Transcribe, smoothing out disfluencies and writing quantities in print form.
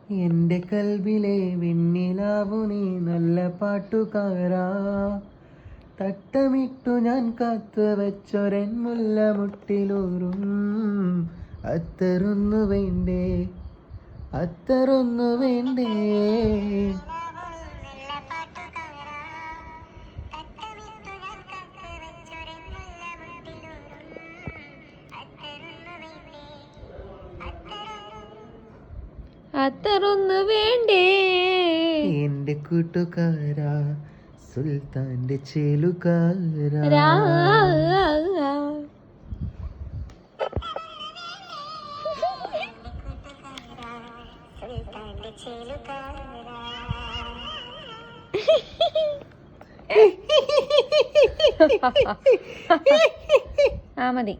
എന്റെ കൽവിലെ വെണ്ണിലാവു നീ നല്ല പാട്ടുകാരാ, തട്ടമിട്ടു ഞാൻ കാത്തു വെച്ചൊരൻ മുല്ലമുട്ടിലൂറും അത്തറൊന്നു വേണ്ടേ, അത്തറൊന്നു വേണ്ടേ. അത്തറൊന്നു വേണ്ടേ എന്റെ കൂട്ടുകാരാ, സുൽത്താന്റെ ചേലുകാരാ. ആ മതി.